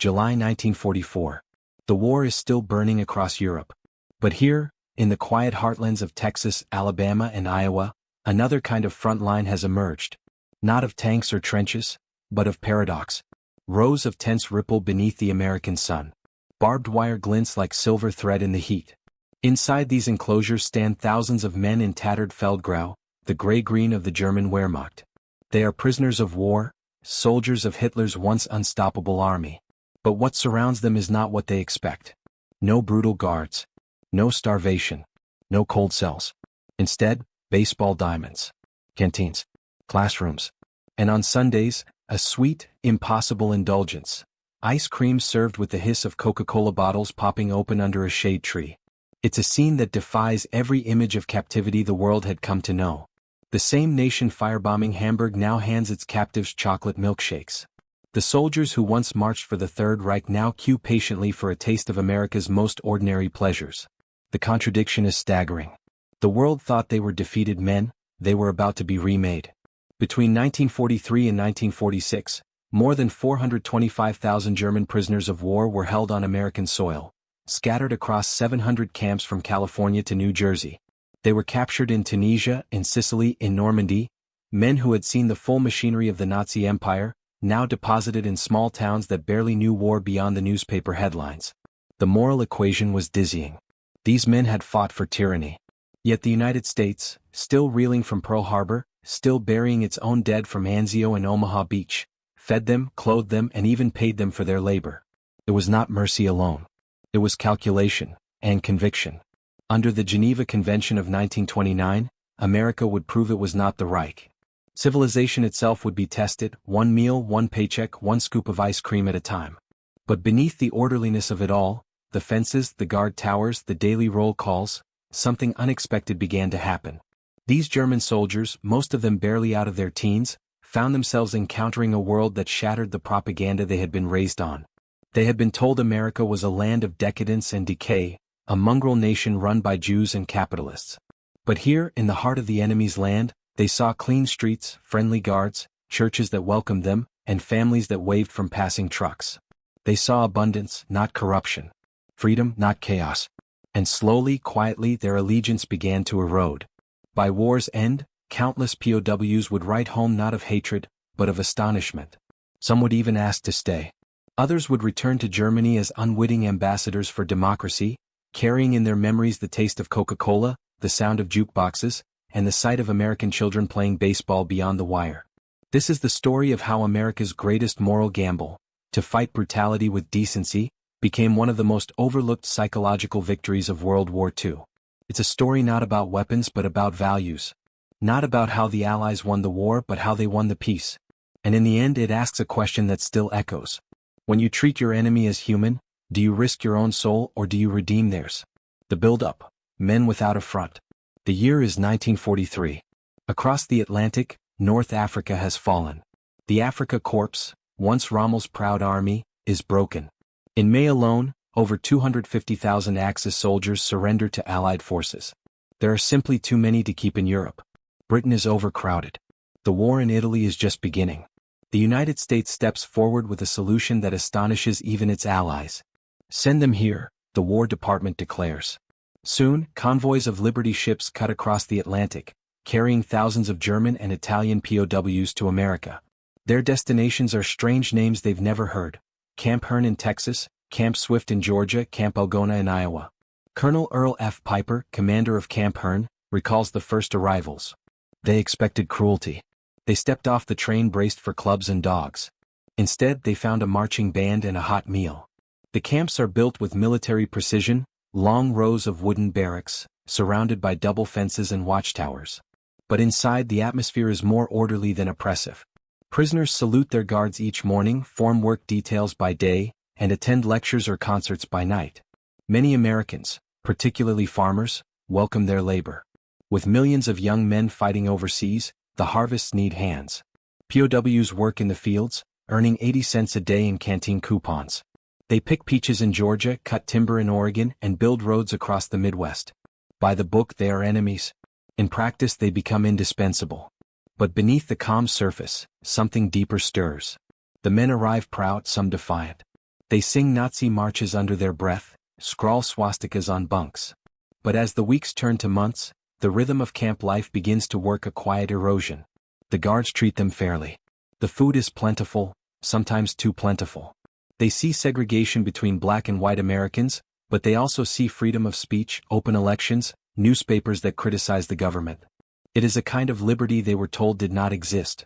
July 1944. The war is still burning across Europe. But here, in the quiet heartlands of Texas, Alabama, and Iowa, another kind of front line has emerged. Not of tanks or trenches, but of paradox. Rows of tents ripple beneath the American sun. Barbed wire glints like silver thread in the heat. Inside these enclosures stand thousands of men in tattered Feldgrau, the gray-green of the German Wehrmacht. They are prisoners of war, soldiers of Hitler's once unstoppable army. But what surrounds them is not what they expect. No brutal guards. No starvation. No cold cells. Instead, baseball diamonds. Canteens. Classrooms. And on Sundays, a sweet, impossible indulgence. Ice cream served with the hiss of Coca-Cola bottles popping open under a shade tree. It's a scene that defies every image of captivity the world had come to know. The same nation firebombing Hamburg now hands its captives chocolate milkshakes. The soldiers who once marched for the Third Reich now queue patiently for a taste of America's most ordinary pleasures. The contradiction is staggering. The world thought they were defeated men, they were about to be remade. Between 1943 and 1946, more than 425,000 German prisoners of war were held on American soil, scattered across 700 camps from California to New Jersey. They were captured in Tunisia, in Sicily, in Normandy, men who had seen the full machinery of the Nazi Empire, now deposited in small towns that barely knew war beyond the newspaper headlines. The moral equation was dizzying. These men had fought for tyranny. Yet the United States, still reeling from Pearl Harbor, still burying its own dead from Anzio and Omaha Beach, fed them, clothed them, and even paid them for their labor. It was not mercy alone. It was calculation and conviction. Under the Geneva Convention of 1929, America would prove it was not the Reich. Civilization itself would be tested, one meal, one paycheck, one scoop of ice cream at a time. But beneath the orderliness of it all, the fences, the guard towers, the daily roll calls, something unexpected began to happen. These German soldiers, most of them barely out of their teens, found themselves encountering a world that shattered the propaganda they had been raised on. They had been told America was a land of decadence and decay, a mongrel nation run by Jews and capitalists. But here, in the heart of the enemy's land, they saw clean streets, friendly guards, churches that welcomed them, and families that waved from passing trucks. They saw abundance, not corruption. Freedom, not chaos. And slowly, quietly, their allegiance began to erode. By war's end, countless POWs would write home not of hatred, but of astonishment. Some would even ask to stay. Others would return to Germany as unwitting ambassadors for democracy, carrying in their memories the taste of Coca-Cola, the sound of jukeboxes, and the sight of American children playing baseball beyond the wire. This is the story of how America's greatest moral gamble, to fight brutality with decency, became one of the most overlooked psychological victories of World War II. It's a story not about weapons but about values. Not about how the Allies won the war but how they won the peace. And in the end it asks a question that still echoes. When you treat your enemy as human, do you risk your own soul or do you redeem theirs? The build-up. Men without a front. The year is 1943. Across the Atlantic, North Africa has fallen. The Afrika Korps, once Rommel's proud army, is broken. In May alone, over 250,000 Axis soldiers surrendered to Allied forces. There are simply too many to keep in Europe. Britain is overcrowded. The war in Italy is just beginning. The United States steps forward with a solution that astonishes even its allies. Send them here, the War Department declares. Soon, convoys of Liberty ships cut across the Atlantic, carrying thousands of German and Italian POWs to America. Their destinations are strange names they've never heard. Camp Hearn in Texas, Camp Swift in Georgia, Camp Algona in Iowa. Colonel Earl F. Piper, commander of Camp Hearn, recalls the first arrivals. They expected cruelty. They stepped off the train braced for clubs and dogs. Instead, they found a marching band and a hot meal. The camps are built with military precision, long rows of wooden barracks, surrounded by double fences and watchtowers. But inside, the atmosphere is more orderly than oppressive. Prisoners salute their guards each morning, form work details by day, and attend lectures or concerts by night. Many Americans, particularly farmers, welcome their labor. With millions of young men fighting overseas, the harvests need hands. POWs work in the fields, earning 80 cents a day in canteen coupons. They pick peaches in Georgia, cut timber in Oregon, and build roads across the Midwest. By the book, they are enemies. In practice, they become indispensable. But beneath the calm surface, something deeper stirs. The men arrive proud, some defiant. They sing Nazi marches under their breath, scrawl swastikas on bunks. But as the weeks turn to months, the rhythm of camp life begins to work a quiet erosion. The guards treat them fairly. The food is plentiful, sometimes too plentiful. They see segregation between black and white Americans, but they also see freedom of speech, open elections, newspapers that criticize the government. It is a kind of liberty they were told did not exist.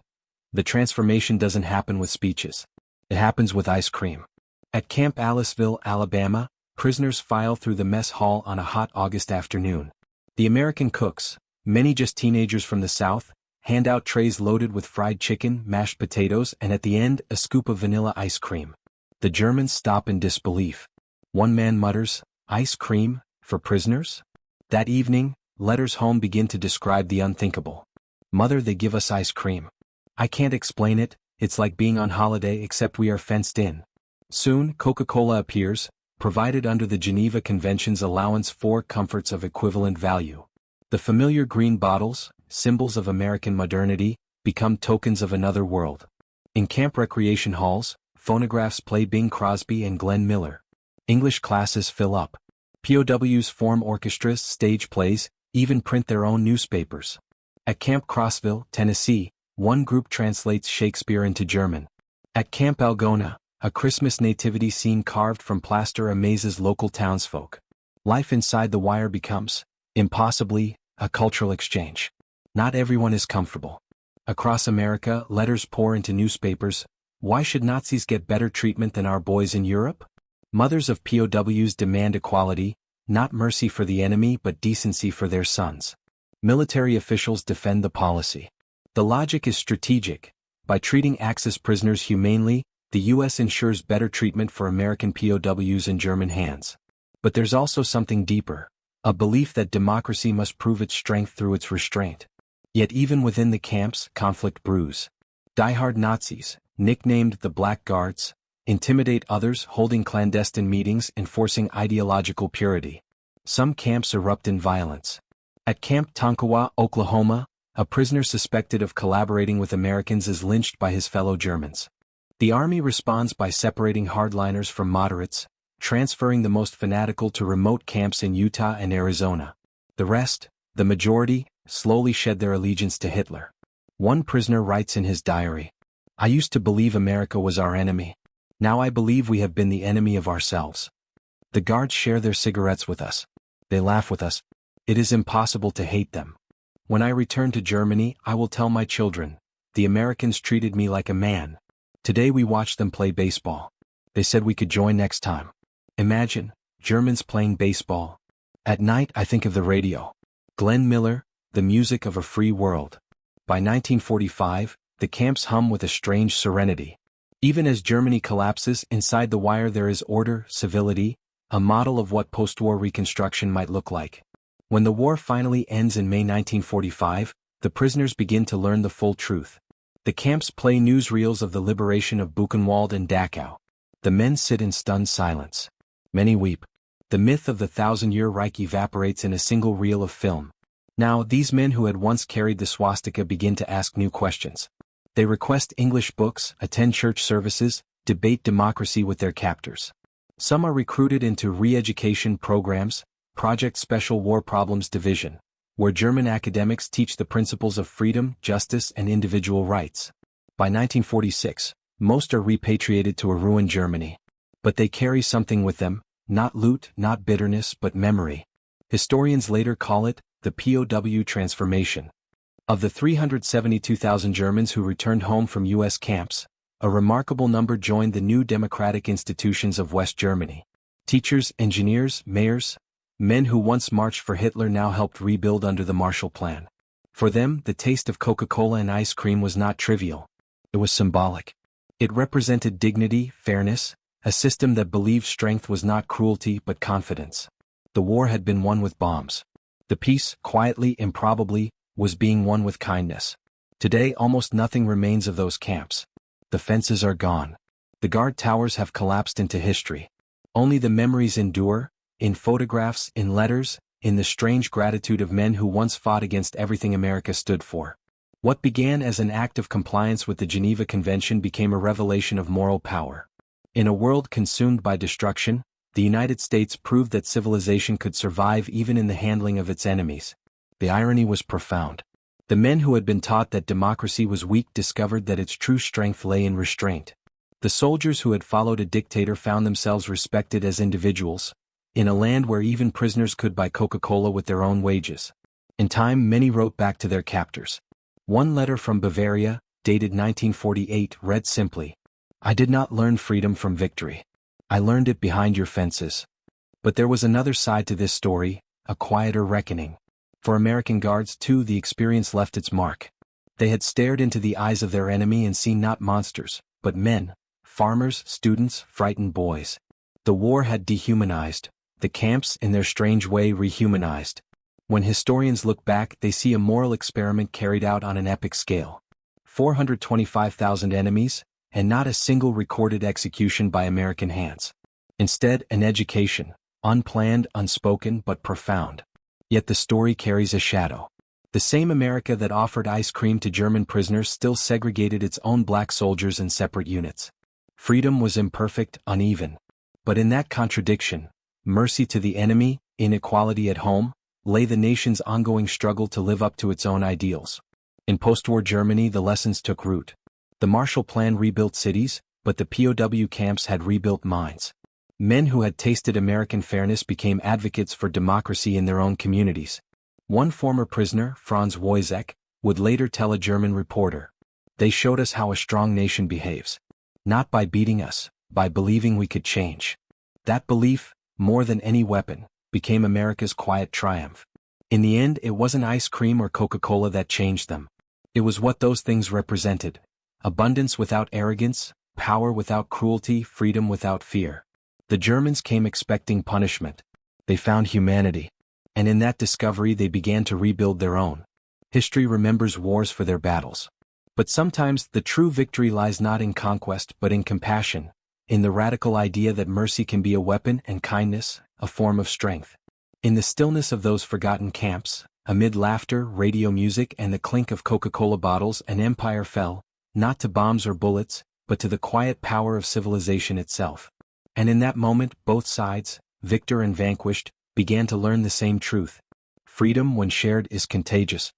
The transformation doesn't happen with speeches. It happens with ice cream. At Camp Aliceville, Alabama, prisoners file through the mess hall on a hot August afternoon. The American cooks, many just teenagers from the South, hand out trays loaded with fried chicken, mashed potatoes, and at the end, a scoop of vanilla ice cream. The Germans stop in disbelief. One man mutters, "Ice cream, for prisoners?" That evening, letters home begin to describe the unthinkable. "Mother, they give us ice cream. I can't explain it, it's like being on holiday except we are fenced in." Soon, Coca-Cola appears, provided under the Geneva Convention's allowance for comforts of equivalent value. The familiar green bottles, symbols of American modernity, become tokens of another world. In camp recreation halls, phonographs play Bing Crosby and Glenn Miller. English classes fill up. POWs form orchestras, stage plays, even print their own newspapers. At Camp Crossville, Tennessee, one group translates Shakespeare into German. At Camp Algona, a Christmas nativity scene carved from plaster amazes local townsfolk. Life inside the wire becomes, impossibly, a cultural exchange. Not everyone is comfortable. Across America, letters pour into newspapers. Why should Nazis get better treatment than our boys in Europe? Mothers of POWs demand equality, not mercy for the enemy but decency for their sons. Military officials defend the policy. The logic is strategic. By treating Axis prisoners humanely, the U.S. ensures better treatment for American POWs in German hands. But there's also something deeper, a belief that democracy must prove its strength through its restraint. Yet even within the camps, conflict brews. Die-hard Nazis, nicknamed the Black Guards, intimidate others, holding clandestine meetings, enforcing ideological purity. Some camps erupt in violence. At Camp Tonkawa, Oklahoma, a prisoner suspected of collaborating with Americans is lynched by his fellow Germans. The army responds by separating hardliners from moderates, transferring the most fanatical to remote camps in Utah and Arizona. The rest, the majority, slowly shed their allegiance to Hitler. One prisoner writes in his diary, "I used to believe America was our enemy. Now I believe we have been the enemy of ourselves." The guards share their cigarettes with us. They laugh with us. It is impossible to hate them. When I return to Germany, I will tell my children, the Americans treated me like a man. Today we watched them play baseball. They said we could join next time. Imagine, Germans playing baseball. At night I think of the radio. Glenn Miller, the music of a free world. By 1945, the camps hum with a strange serenity. Even as Germany collapses, inside the wire there is order, civility, a model of what post-war reconstruction might look like. When the war finally ends in May 1945, the prisoners begin to learn the full truth. The camps play newsreels of the liberation of Buchenwald and Dachau. The men sit in stunned silence. Many weep. The myth of the 1,000-year Reich evaporates in a single reel of film. Now, these men who had once carried the swastika begin to ask new questions. They request English books, attend church services, debate democracy with their captors. Some are recruited into re-education programs, Project Special War Problems Division, where German academics teach the principles of freedom, justice, and individual rights. By 1946, most are repatriated to a ruined Germany. But they carry something with them, not loot, not bitterness, but memory. Historians later call it the POW transformation. Of the 372,000 Germans who returned home from U.S. camps, a remarkable number joined the new democratic institutions of West Germany. Teachers, engineers, mayors, men who once marched for Hitler now helped rebuild under the Marshall Plan. For them, the taste of Coca-Cola and ice cream was not trivial. It was symbolic. It represented dignity, fairness, a system that believed strength was not cruelty but confidence. The war had been won with bombs. The peace, quietly, improbably, was being won with kindness. Today almost nothing remains of those camps. The fences are gone. The guard towers have collapsed into history. Only the memories endure, in photographs, in letters, in the strange gratitude of men who once fought against everything America stood for. What began as an act of compliance with the Geneva Convention became a revelation of moral power. In a world consumed by destruction, the United States proved that civilization could survive even in the handling of its enemies. The irony was profound. The men who had been taught that democracy was weak discovered that its true strength lay in restraint. The soldiers who had followed a dictator found themselves respected as individuals, in a land where even prisoners could buy Coca-Cola with their own wages. In time, many wrote back to their captors. One letter from Bavaria, dated 1948, read simply, "I did not learn freedom from victory. I learned it behind your fences." But there was another side to this story, a quieter reckoning. For American guards too, the experience left its mark. They had stared into the eyes of their enemy and seen not monsters, but men, farmers, students, frightened boys. The war had dehumanized, the camps in their strange way rehumanized. When historians look back, they see a moral experiment carried out on an epic scale. 425,000 enemies, and not a single recorded execution by American hands. Instead, an education, unplanned, unspoken, but profound. Yet the story carries a shadow. The same America that offered ice cream to German prisoners still segregated its own black soldiers in separate units. Freedom was imperfect, uneven. But in that contradiction, mercy to the enemy, inequality at home, lay the nation's ongoing struggle to live up to its own ideals. In post-war Germany, the lessons took root. The Marshall Plan rebuilt cities, but the POW camps had rebuilt minds. Men who had tasted American fairness became advocates for democracy in their own communities. One former prisoner, Franz Wojciech, would later tell a German reporter, "They showed us how a strong nation behaves. Not by beating us, by believing we could change." That belief, more than any weapon, became America's quiet triumph. In the end, it wasn't ice cream or Coca-Cola that changed them. It was what those things represented. Abundance without arrogance, power without cruelty, freedom without fear. The Germans came expecting punishment. They found humanity. And in that discovery they began to rebuild their own. History remembers wars for their battles. But sometimes the true victory lies not in conquest but in compassion, in the radical idea that mercy can be a weapon and kindness, a form of strength. In the stillness of those forgotten camps, amid laughter, radio music, and the clink of Coca-Cola bottles, an empire fell, not to bombs or bullets, but to the quiet power of civilization itself. And in that moment, both sides, victor and vanquished, began to learn the same truth. Freedom, when shared, is contagious.